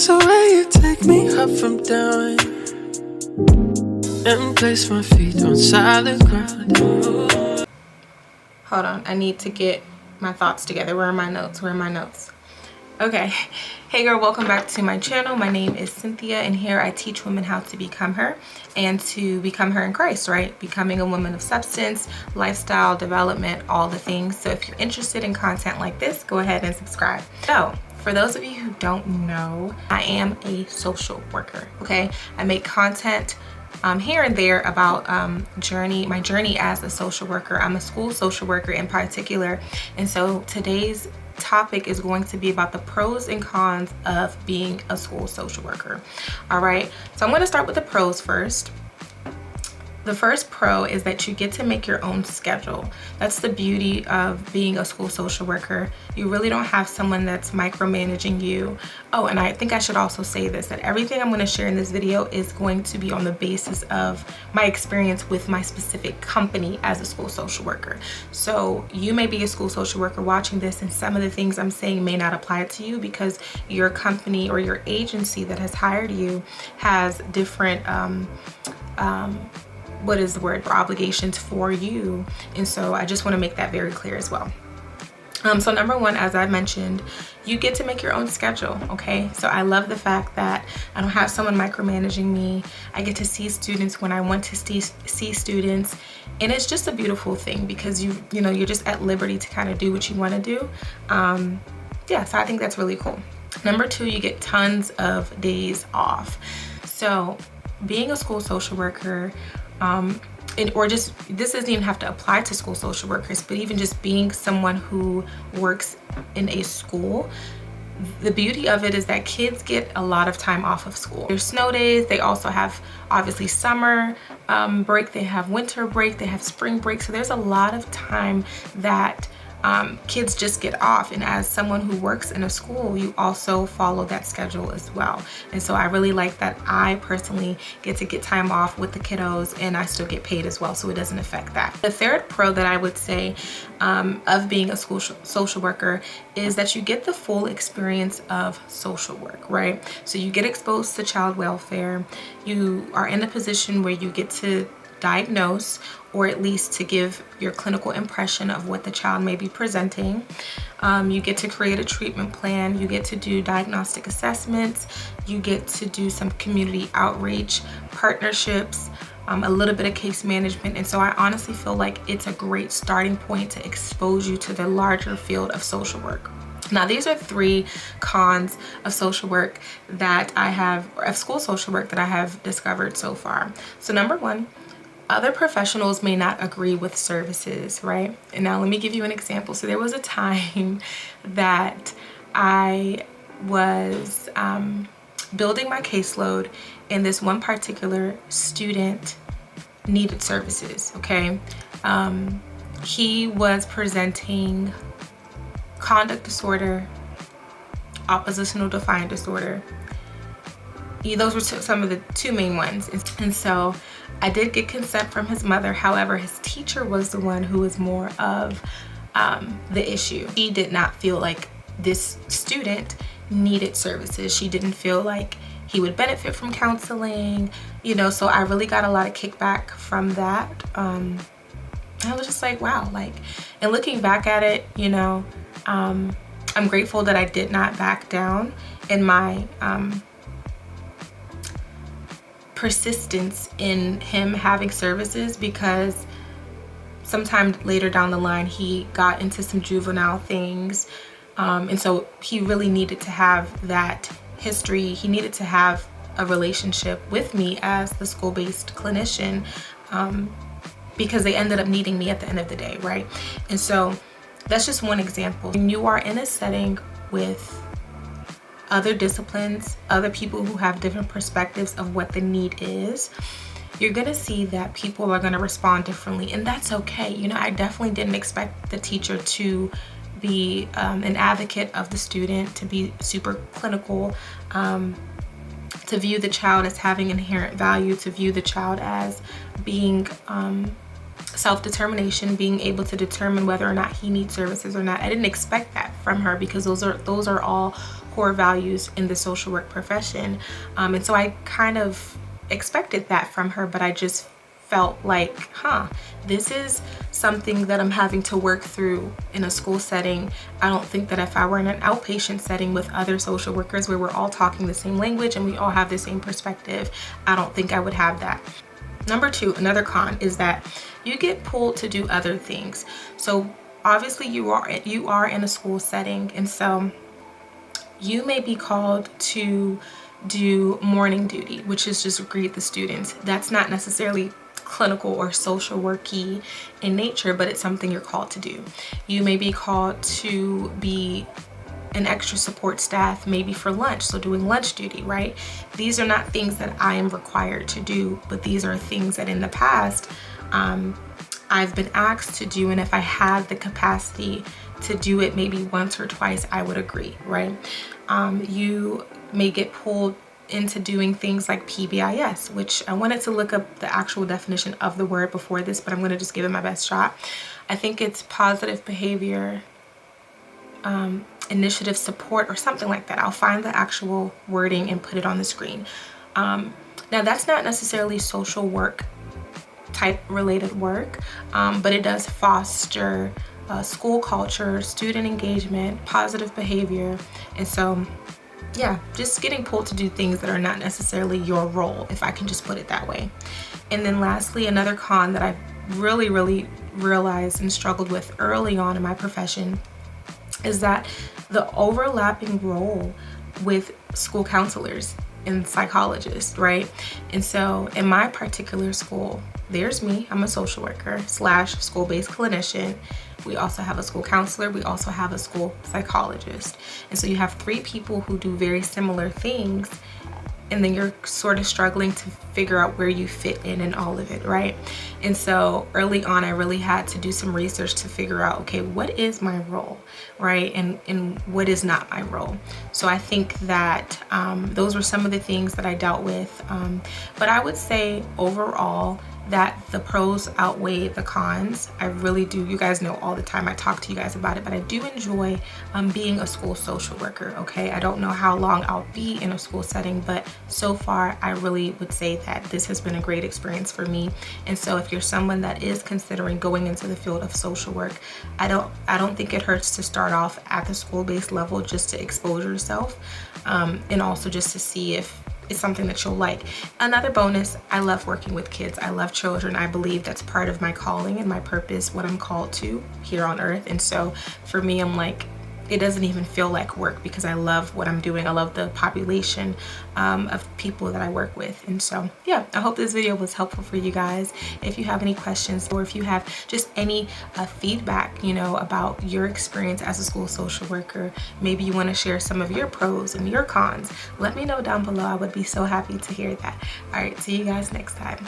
There's a way you take me up from down and place my feet on solid ground. Hold on, I need to get my thoughts together. Where are my notes? Okay. Hey girl, welcome back to my channel. My name is Cynthia, and here I teach women how to become her and to become her in Christ, right? Becoming a woman of substance, lifestyle, development, all the things. So if you're interested in content like this, go ahead and subscribe. So for those of you who don't know, I am a social worker, okay? I make content here and there about my journey as a social worker. I'm a school social worker in particular, and so today's topic is going to be about the pros and cons of being a school social worker. All right, so I'm going to start with the pros first. The first pro is that you get to make your own schedule. That's the beauty of being a school social worker. You really don't have someone that's micromanaging you. Oh, and I think I should also say this, that everything I'm going to share in this video is going to be on the basis of my experience with my specific company as a school social worker. So you may be a school social worker watching this, and some of the things I'm saying may not apply to you because your company or your agency that has hired you has different obligations for you. And so I just want to make that very clear as well. So number one, as I mentioned, you get to make your own schedule, okay? So I love the fact that I don't have someone micromanaging me. I get to see students when I want to see students, and it's just a beautiful thing because you're just at liberty to kind of do what you want to do. Yeah, so I think that's really cool. Number two, you get tons of days off. So being a school social worker, this doesn't even have to apply to school social workers, but even just being someone who works in a school, the beauty of it is that kids get a lot of time off of school. There's snow days. They also have obviously summer break. They have winter break. They have spring break. So there's a lot of time that kids just get off, and as someone who works in a school, you also follow that schedule as well. And so I really like that I personally get to get time off with the kiddos, and I still get paid as well, so it doesn't affect that. The third pro that I would say of being a school social worker is that you get the full experience of social work, right? So you get exposed to child welfare. You are in a position where you get to diagnose, or at least to give your clinical impression of what the child may be presenting. You get to create a treatment plan. You get to do diagnostic assessments. You get to do some community outreach, partnerships, a little bit of case management. And so I honestly feel like it's a great starting point to expose you to the larger field of social work. Now, these are three cons of social work that I have, or of school social work that I have discovered so far. So number one, other professionals may not agree with services, right? And now let me give you an example. So there was a time that I was building my caseload, and this one particular student needed services, okay? He was presenting conduct disorder, oppositional defiant disorder. Those were some of the two main ones. And so I did get consent from his mother. However, his teacher was the one who was more of the issue. He did not feel like this student needed services. She didn't feel like he would benefit from counseling, so I really got a lot of kickback from that. I was just like, wow, and looking back at it, I'm grateful that I did not back down in my persistence in him having services, because sometime later down the line he got into some juvenile things, and so he really needed to have that history. He needed to have a relationship with me as the school-based clinician, because they ended up needing me at the end of the day, right? And so that's just one example. When you are in a setting with other disciplines, other people who have different perspectives of what the need is, you're gonna see that people are gonna respond differently, and that's okay. I definitely didn't expect the teacher to be an advocate of the student, to be super clinical, to view the child as having inherent value, to view the child as being self-determination, being able to determine whether or not he needs services or not. I didn't expect that from her, because those are all core values in the social work profession. And so I kind of expected that from her, but I just felt like, this is something that I'm having to work through in a school setting. I don't think that if I were in an outpatient setting with other social workers where we're all talking the same language and we all have the same perspective, I don't think I would have that. Number two, another con is that you get pulled to do other things. So obviously you are in a school setting, and so you may be called to do morning duty, which is just greet the students. That's not necessarily clinical or social worky in nature, but it's something you're called to do. You may be called to be an extra support staff, maybe for lunch, so doing lunch duty, right? These are not things that I am required to do, but these are things that in the past I've been asked to do, and if I had the capacity to do it maybe once or twice, I would agree, right? You may get pulled into doing things like PBIS, which I wanted to look up the actual definition of the word before this, but I'm going to just give it my best shot. I think it's positive behavior initiative support or something like that. I'll find the actual wording and put it on the screen. Now that's not necessarily social work type related work, but it does foster school culture, student engagement, positive behavior. And so yeah, just getting pulled to do things that are not necessarily your role, if I can just put it that way. And then lastly, another con that I've really realized and struggled with early on in my profession is that the overlapping role with school counselors and psychologists, right? And so in my particular school, there's me, I'm a social worker / school-based clinician. We also have a school counselor. We also have a school psychologist. And so you have three people who do very similar things, and then you're sort of struggling to figure out where you fit in all of it, right? And so early on, I really had to do some research to figure out, okay, what is my role, right? And what is not my role. So I think that those were some of the things that I dealt with. But I would say overall, that the pros outweigh the cons. I really do. You guys know all the time I talk to you guys about it, but I do enjoy being a school social worker, okay? I don't know how long I'll be in a school setting, but so far I really would say that this has been a great experience for me. And so if you're someone that is considering going into the field of social work, I don't think it hurts to start off at the school-based level just to expose yourself, and also just to see if it's something that you'll like. Another bonus, I love working with kids. I love children. I believe that's part of my calling and my purpose, what I'm called to here on earth. And so for me, I'm like, it doesn't even feel like work because I love what I'm doing. I love the population of people that I work with. And so yeah, I hope this video was helpful for you guys. If you have any questions, or if you have just any feedback, you know, about your experience as a school social worker, maybe you want to share some of your pros and your cons, let me know down below. I would be so happy to hear that. All right, see you guys next time.